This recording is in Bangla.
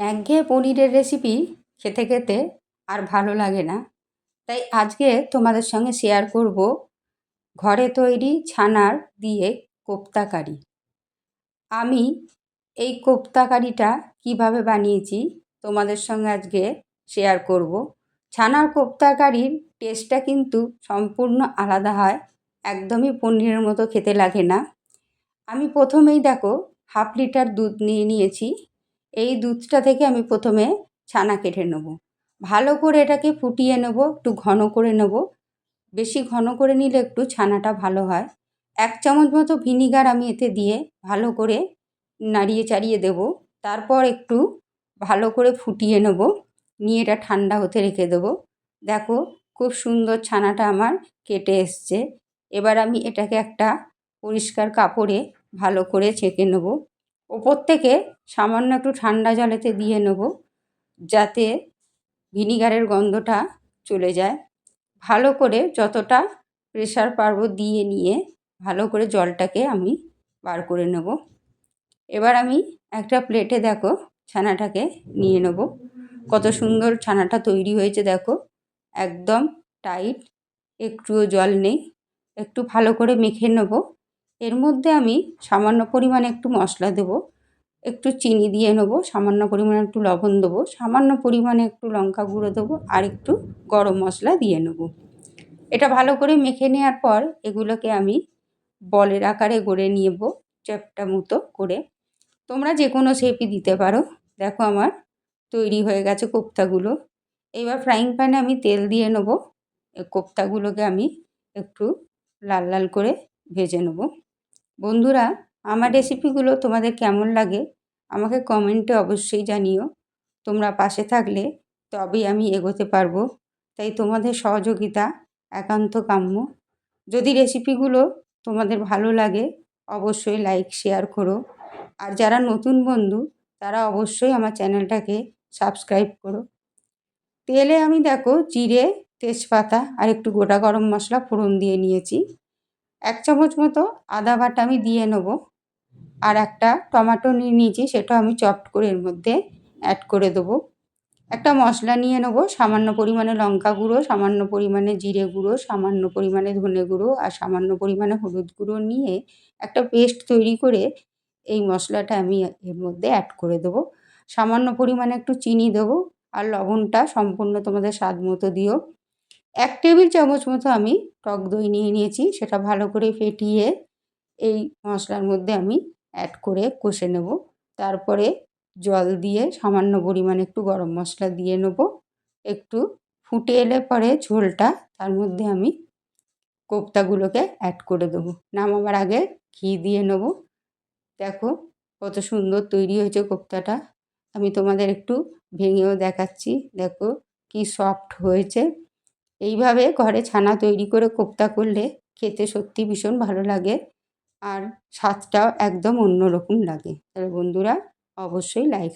একঘেয়ে পনিরের রেসিপি খেতে খেতে আর ভালো লাগে না। তাই আজকে তোমাদের সঙ্গে শেয়ার করব ঘরে তৈরি ছানার দিয়ে কোপ্তা কারি। আমি এই কোপ্তা কারিটা কীভাবে বানিয়েছি তোমাদের সঙ্গে আজকে শেয়ার করব। ছানার কোপ্তা কারির টেস্টটা কিন্তু সম্পূর্ণ আলাদা হয়, একদমই পনিরের মতো খেতে লাগে না। আমি প্রথমেই দেখো 1/2 লিটার দুধ নিয়ে নিয়েছি। এই দুধটা থেকে আমি প্রথমে ছানা কেটে নেব। ভালো করে এটাকে ফুটিয়ে নেব, একটু ঘন করে নেব। বেশি ঘন করে নিলে একটু ছানাটা ভালো হয়। 1 চামচ মতো ভিনিগার আমি এতে দিয়ে ভালো করে নাড়িয়ে চাড়িয়ে দেব। তারপর একটু ভালো করে ফুটিয়ে নেব, নিয়ে এটা ঠান্ডা হতে রেখে দেবো। দেখো খুব সুন্দর ছানাটা আমার কেটে এসছে। এবার আমি এটাকে একটা পরিষ্কার কাপড়ে ভালো করে ছেঁকে নেব। ওপর থেকে সামান্য একটু ঠান্ডা জলেতে দিয়ে নেব, যাতে ভিনিগারের গন্ধটা চলে যায়। ভালো করে যতটা প্রেশার পারবো দিয়ে নিয়ে ভালো করে জলটাকে আমি বার করে নেব। এবার আমি একটা প্লেটে দেখো ছানাটাকে নিয়ে নেব। কত সুন্দর ছানাটা তৈরি হয়েছে দেখো, একদম টাইট, একটুও জল নেই। একটু ভালো করে মেখে নেব। এর মধ্যে আমি সামান্য পরিমাণে একটু মশলা দেবো, একটু চিনি দিয়ে নেবো, সামান্য পরিমাণে একটু লবণ দেবো, সামান্য পরিমাণে একটু লঙ্কা গুঁড়ো দেবো, আর একটু গরম মশলা দিয়ে নেবো। এটা ভালো করে মেখে নেওয়ার পর এগুলোকে আমি বলের আকারে গড়ে নেব, চ্যাপ্টা মতো করে। তোমরা যে কোনো শেপই দিতে পারো। দেখো আমার তৈরি হয়ে গেছে কোপ্তাগুলো। এবার ফ্রাইং প্যানে আমি তেল দিয়ে নেব। কোপ্তাগুলোকে আমি একটু লাল লাল করে ভেজে নেব। বন্ধুরা, আমার রেসিপিগুলো তোমাদের কেমন লাগে আমাকে কমেন্টে অবশ্যই জানিও। তোমরা পাশে থাকলে তবেই আমি এগোতে পারবো, তাই তোমাদের সহযোগিতা একান্ত কাম্য। যদি রেসিপিগুলো তোমাদের ভালো লাগে অবশ্যই লাইক শেয়ার করো। আর যারা নতুন বন্ধু তারা অবশ্যই আমার চ্যানেলটাকে সাবস্ক্রাইব করো। তেলে আমি দেখো জিরে, তেজপাতা আর একটু গোটা গরম মশলা ফোড়ন দিয়ে নিয়েছি। 1 চামচ মতো আদা বাটা আমি দিয়ে নেব। আর একটা টমেটো নিয়ে নিয়েছি, সেটা আমি চপড করে এর মধ্যে অ্যাড করে দেবো। একটা মশলা নিয়ে নেব, সামান্য পরিমাণে লঙ্কা গুঁড়ো, সামান্য পরিমাণে জিরে গুঁড়ো, সামান্য পরিমাণে ধনে গুঁড়ো আর সামান্য পরিমাণে হলুদ গুঁড়ো নিয়ে একটা পেস্ট তৈরি করে এই মশলাটা আমি এর মধ্যে অ্যাড করে দেবো। সামান্য পরিমাণে একটু চিনি দেবো, আর লবণটা সম্পূর্ণ তোমাদের স্বাদ মতো দিও। 1 টেবিল চামচ মতো আমি টক দই নিয়ে নিয়েছি, সেটা ভালো করে ফেটিয়ে এই মশলার মধ্যে আমি অ্যাড করে কষে নেব। তারপরে জল দিয়ে সামান্য পরিমাণে একটু গরম মশলা দিয়ে নেব। একটু ফুটে এলে পরে ঝোলটা তার মধ্যে আমি কোপ্তাগুলোকে অ্যাড করে দেবো। নামাবার আগে ঘি দিয়ে নেব। দেখো কত সুন্দর তৈরি হয়েছে কোপ্তাটা। আমি তোমাদের একটু ভেঙেও দেখাচ্ছি, দেখো কি সফট হয়েছে। এইভাবে ঘরে ছানা তৈরি করে কোপ্তা করলে খেতে সত্যি ভীষণ ভালো লাগে, আর স্বাদটাও একদম অন্যরকম লাগে। তাহলে বন্ধুরা অবশ্যই লাইক